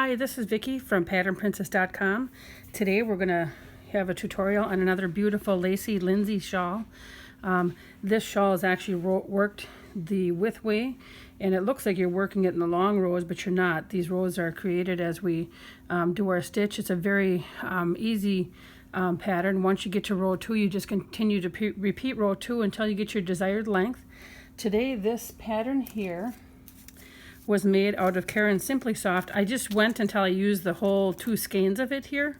Hi, this is Vicky from patternprincess.com. Today we're going to have a tutorial on another beautiful Lacy Lindsey shawl. This shawl is actually worked the width way, and it looks like you're working it in the long rows, but you're not. These rows are created as we do our stitch. It's a very easy pattern. Once you get to row 2, you just continue to repeat row 2 until you get your desired length. Today this pattern here was made out of Caron Simply Soft. I just went until I used the whole 2 skeins of it here.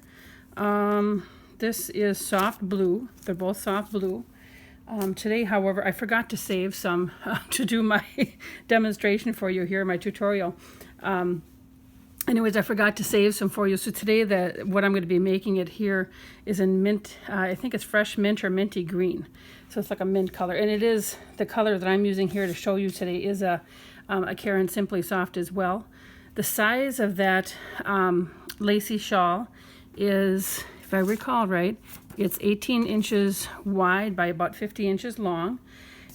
This is soft blue. They're both soft blue. Today, however, I forgot to save some to do my demonstration for you here, my tutorial. Anyways, I forgot to save some for you. So today, what I'm going to be making it here is in mint. I think it's fresh mint or minty green. So it's like a mint color, and it is the color that I'm using here to show you today is a Caron Simply Soft as well. The size of that lacy shawl is, if I recall right, it's 18 inches wide by about 50 inches long,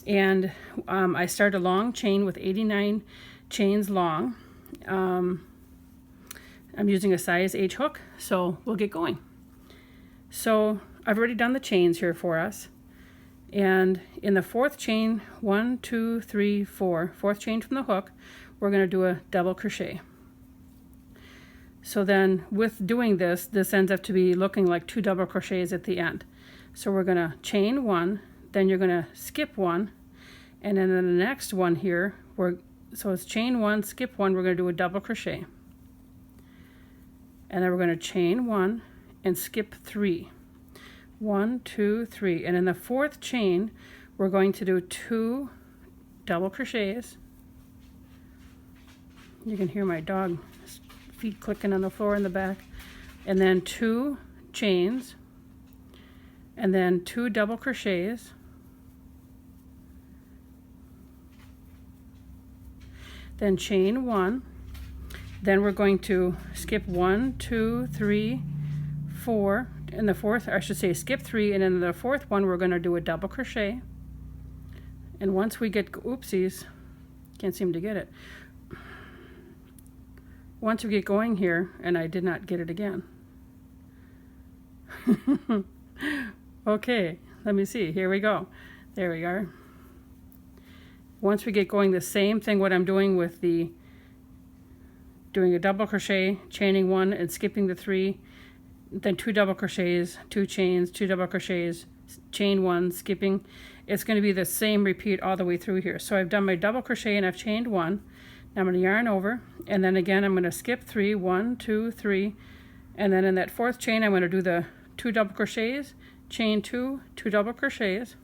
and I start a long chain with 89 chains long. I'm using a size H hook, so we'll get going. So I've already done the chains here for us, and in the 4th chain, 1, 2, 3, 4, 4th chain from the hook, we're going to do a double crochet. So then with doing this, this ends up to be looking like 2 double crochets at the end. So we're going to chain 1, then you're going to skip 1, and then in the next one here, so it's chain 1, skip 1, we're going to do a double crochet. And then we're going to chain 1 and skip 3. 1, 2, 3, and in the 4th chain we're going to do 2 double crochets. You can hear my dog feet clicking on the floor in the back, and then 2 chains, and then 2 double crochets, then chain 1, then we're going to skip 1, 2, 3, 4. In the 4th, I should say skip 3, and in the 4th one we're going to do a double crochet. And once we get, oopsies, can't seem to get it. Once we get going here, and I did not get it again. Okay, let me see, here we go. There we are. Once we get going, the same thing what I'm doing with the doing a double crochet, chaining 1 and skipping the 3, then 2 double crochets, 2 chains, 2 double crochets, chain 1, skipping. It's going to be the same repeat all the way through here. So I've done my double crochet and I've chained 1. Now I'm going to yarn over, and then again I'm going to skip 3, 1, 2, 3, and then in that 4th chain I'm going to do the 2 double crochets, chain 2, 2 double crochets,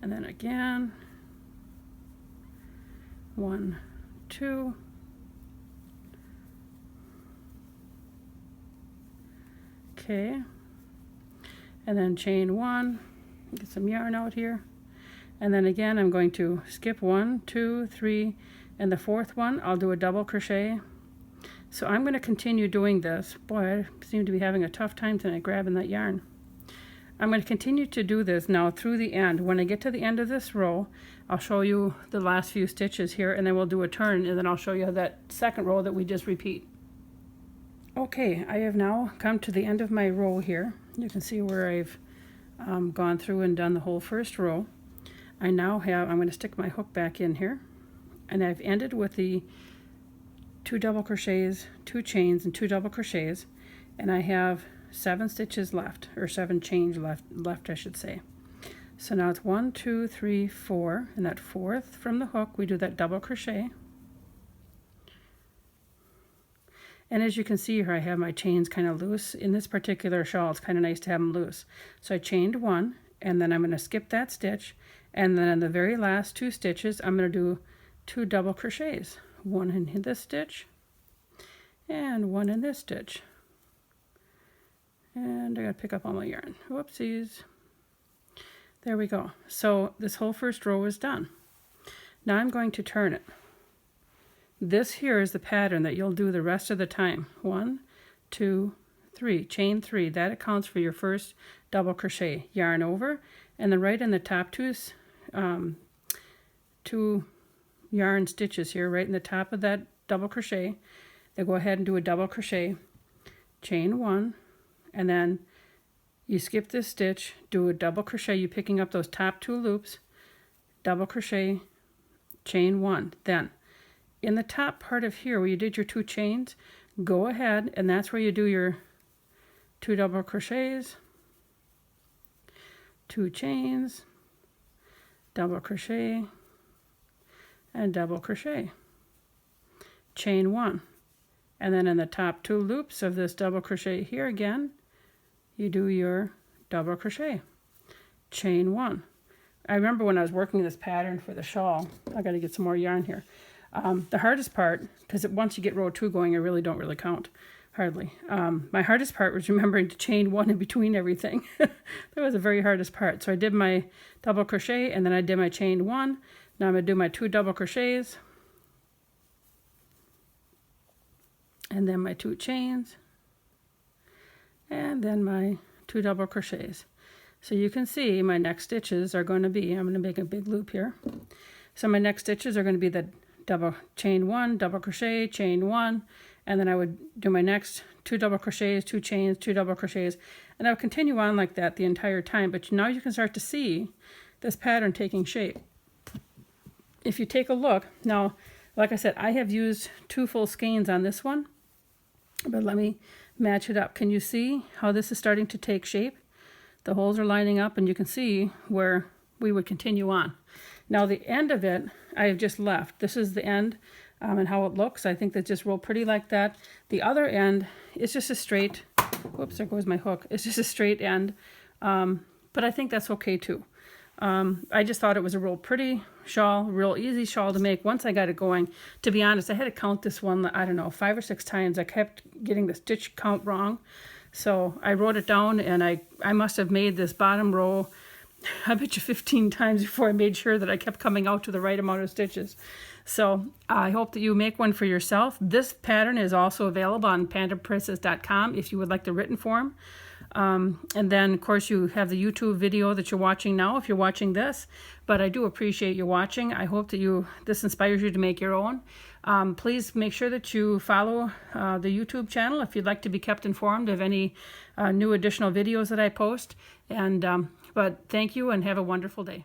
and then again 1, 2, okay, and then chain 1, get some yarn out here, and then again I'm going to skip 1, 2, 3, and the 4th one I'll do a double crochet. So I'm going to continue doing this. Boy, I seem to be having a tough time tonight grabbing that yarn. I'm going to continue to do this now through the end. When I get to the end of this row, I'll show you the last few stitches here, and then we'll do a turn, and then I'll show you that 2nd row that we just repeat. Okay, I have now come to the end of my row here. You can see where I've gone through and done the whole 1st row. I now have, I'm going to stick my hook back in here, and I've ended with the 2 double crochets, 2 chains, and 2 double crochets, and I have 7 stitches left, or 7 chains left I should say. So now it's 1, 2, 3, 4, and that 4th from the hook we do that double crochet. And as you can see here, I have my chains kind of loose. In this particular shawl, it's kind of nice to have them loose. So I chained 1, and then I'm going to skip that stitch, and then in the very last 2 stitches, I'm going to do 2 double crochets. 1 in this stitch, and 1 in this stitch. And I got to pick up all my yarn. Whoopsies. There we go. So this whole 1st row is done. Now I'm going to turn it. This here is the pattern that you'll do the rest of the time. 1, 2, 3, chain 3. That accounts for your 1st double crochet. Yarn over, and then right in the top 2 yarn stitches here, right in the top of that double crochet, then go ahead and do a double crochet, chain 1, and then you skip this stitch, do a double crochet, you're picking up those top 2 loops, double crochet, chain 1. Then in the top part of here where you did your 2 chains, go ahead and that's where you do your 2 double crochets, 2 chains, double crochet, and double crochet, chain 1. And then in the top 2 loops of this double crochet here again, you do your double crochet, chain 1. I remember when I was working this pattern for the shawl, I got to get some more yarn here. The hardest part, because once you get row 2 going, I really don't count, hardly. My hardest part was remembering to chain 1 in between everything. That was the very hardest part. So I did my double crochet, and then I did my chain 1. Now I'm going to do my 2 double crochets, and then my 2 chains, and then my 2 double crochets. So you can see my next stitches are going to be, I'm going to make a big loop here. So my next stitches are going to be the double chain 1, double crochet, chain 1, and then I would do my next 2 double crochets, 2 chains, 2 double crochets, and I would continue on like that the entire time. But now you can start to see this pattern taking shape. If you take a look, now, like I said, I have used 2 full skeins on this one, but let me match it up. Can you see how this is starting to take shape? The holes are lining up, and you can see where we would continue on. Now the end of it, I have just left. This is the end and how it looks. I think that's just real pretty like that. The other end is just a straight, whoops, there goes my hook. It's just a straight end, but I think that's okay too. I just thought it was a real pretty shawl, real easy shawl to make once I got it going. To be honest, I had to count this one, I don't know, 5 or 6 times. I kept getting the stitch count wrong. So I wrote it down, and I must have made this bottom row, I bet you 15 times before I made sure that I kept coming out to the right amount of stitches. So I hope that you make one for yourself. This pattern is also available on patternprincess.com if you would like the written form. And then, of course, you have the YouTube video that you're watching now if you're watching this. But I do appreciate you watching. I hope that this inspires you to make your own. Please make sure that you follow the YouTube channel if you'd like to be kept informed of any new additional videos that I post. But thank you and have a wonderful day.